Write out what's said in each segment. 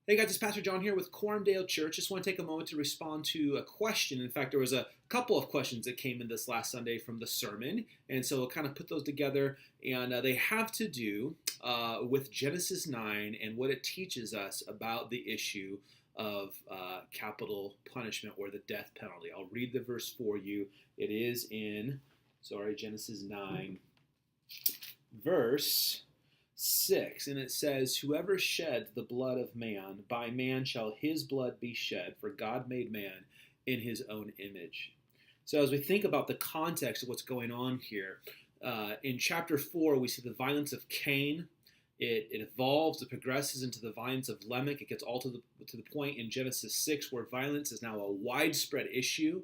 Hey guys, it's Pastor John here with Corndale Church. Just want to take a moment to respond to a question. In fact, there was a couple of questions that came in this last Sunday from the sermon, and so we'll kind of put those together. And they have to do with Genesis 9 and what it teaches us about the issue of capital punishment or the death penalty. I'll read the verse for you. It is in, Genesis 9, verse 6, and it says, "Whoever sheds the blood of man, by man shall his blood be shed, for God made man in his own image." So as we think about the context of what's going on here, in chapter 4, we see the violence of Cain. It evolves, it progresses into the violence of Lamech. It gets all to the point in Genesis 6 where violence is now a widespread issue.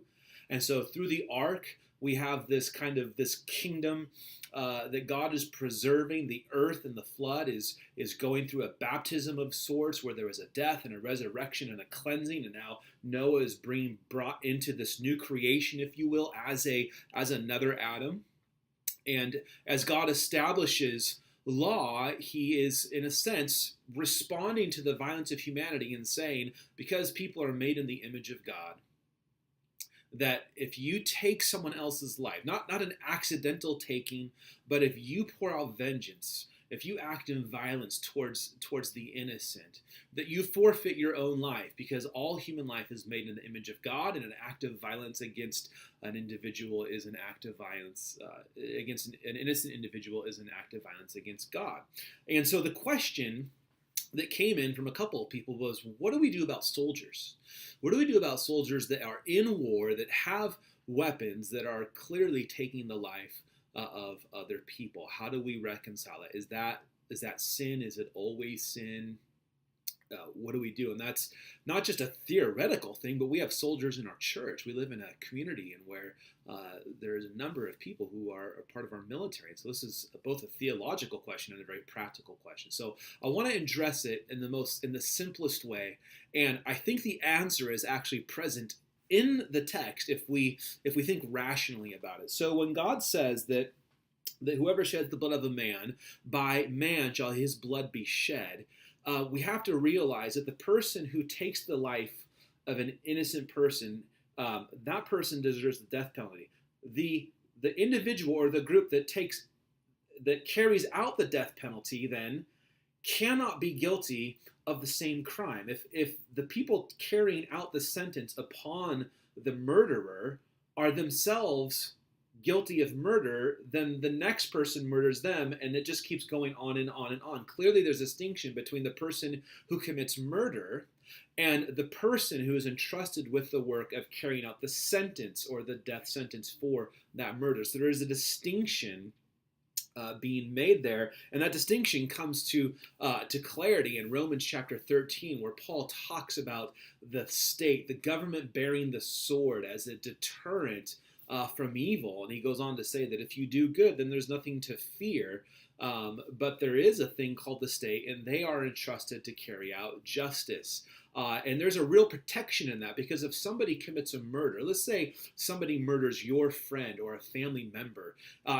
And so through the ark, we have this kingdom that God is preserving. The earth and the flood is going through a baptism of sorts where there was a death and a resurrection and a cleansing, and now Noah is being brought into this new creation, if you will, as another Adam. And as God establishes law, he is, in a sense, responding to the violence of humanity and saying, because people are made in the image of God, that if you take someone else's life, not an accidental taking, but if you pour out vengeance, if you act in violence towards the innocent, that you forfeit your own life, because all human life is made in the image of God, and an act of violence against an individual is an act of violence against an innocent individual is an act of violence against God. And so the question that came in from a couple of people was, what do we do about soldiers? What do we do about soldiers that are in war, that have weapons, that are clearly taking the life of other people? How do we reconcile that? Is that sin? Is it always sin? What do we do? And that's not just a theoretical thing, but we have soldiers in our church. We live in a community and where there's a number of people who are part of our military. So this is both a theological question and a very practical question. So I want to address it in the simplest way. And I think the answer is actually present in the text if we think rationally about it. So when God says that whoever sheds the blood of a man, by man shall his blood be shed, we have to realize that the person who takes the life of an innocent person, that person deserves the death penalty. The individual or the group that carries out the death penalty then cannot be guilty of the same crime. If the people carrying out the sentence upon the murderer are themselves guilty of murder, then the next person murders them, and it just keeps going on and on and on. Clearly, there's a distinction between the person who commits murder and the person who is entrusted with the work of carrying out the sentence or the death sentence for that murder. So there is a distinction being made there, and that distinction comes to clarity in Romans chapter 13, where Paul talks about the state, the government bearing the sword as a deterrent from evil. And he goes on to say that if you do good, then there's nothing to fear. But there is a thing called the state, and they are entrusted to carry out justice. And there's a real protection in that, because if somebody commits a murder, let's say somebody murders your friend or a family member,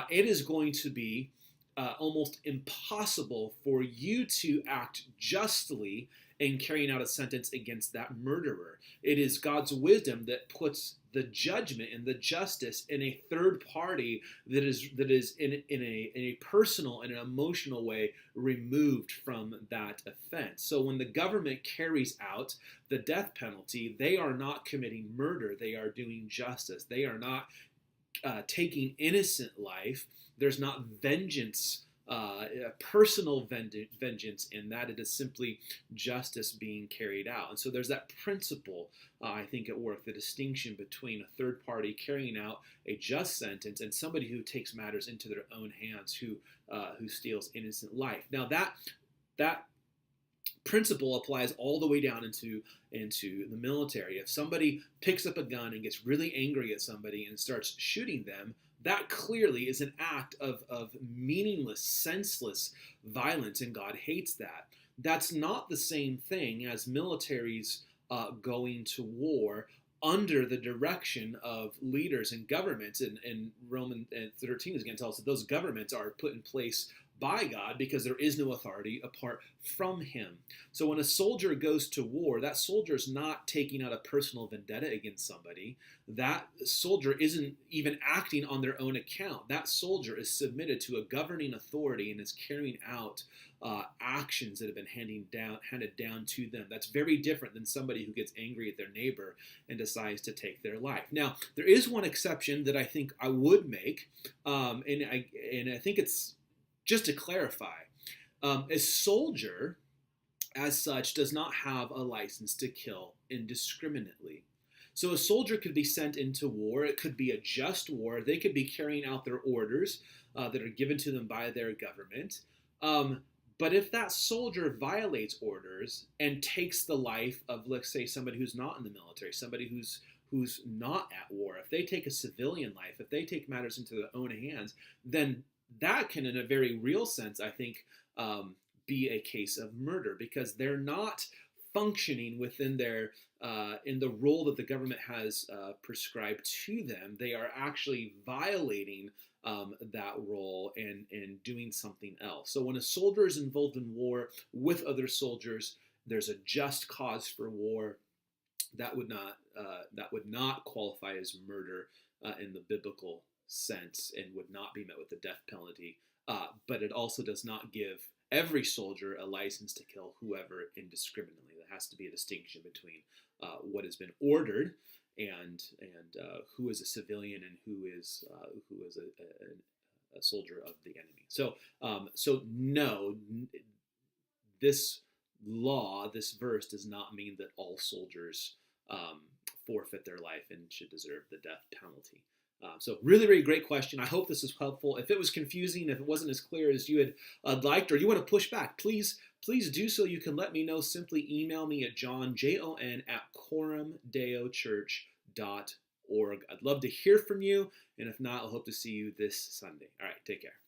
it is going to be almost impossible for you to act justly in carrying out a sentence against that murderer. It is God's wisdom that puts the judgment and the justice in a third party that is in a personal and an emotional way removed from that offense. So when the government carries out the death penalty, they are not committing murder. They are doing justice. They are not taking innocent life. There's not vengeance, personal vengeance in that. It is simply justice being carried out. And so there's that principle, I think, at work, the distinction between a third party carrying out a just sentence and somebody who takes matters into their own hands, who steals innocent life. Now that principle applies all the way down into the military. If somebody picks up a gun and gets really angry at somebody and starts shooting them, that clearly is an act of meaningless, senseless violence, and God hates that. That's not the same thing as militaries going to war under the direction of leaders and governments. And Romans 13 is going to tell us that those governments are put in place by God because there is no authority apart from him. So when a soldier goes to war, that soldier is not taking out a personal vendetta against somebody. That soldier isn't even acting on their own account. That soldier is submitted to a governing authority and is carrying out actions that have been handed down to them. That's very different than somebody who gets angry at their neighbor and decides to take their life. Now, there is one exception that I think I would make, and I think it's just to clarify. A soldier, as such, does not have a license to kill indiscriminately. So a soldier could be sent into war. It could be a just war. They could be carrying out their orders that are given to them by their government. But if that soldier violates orders and takes the life of, let's say, somebody who's not in the military, somebody who's not at war, if they take a civilian life, if they take matters into their own hands, then that can, in a very real sense, I think, be a case of murder, because they're not functioning within their in the role that the government has prescribed to them. They are actually violating that role and doing something else. So when a soldier is involved in war with other soldiers, there's a just cause for war. That would not qualify as murder in the biblical sense and would not be met with the death penalty. But it also does not give every soldier a license to kill whoever indiscriminately. There has to be a distinction between what has been ordered and who is a civilian and who is a soldier of the enemy. So no, this law, this verse, does not mean that all soldiers forfeit their life and should deserve the death penalty. So really, really great question. I hope this is helpful. If it was confusing, if it wasn't as clear as you had liked, or you want to push back, please do so. You can let me know. Simply email me at Jon at quorumdeochurch.org. I'd love to hear from you, and if not, I'll hope to see you this Sunday. All right, take care.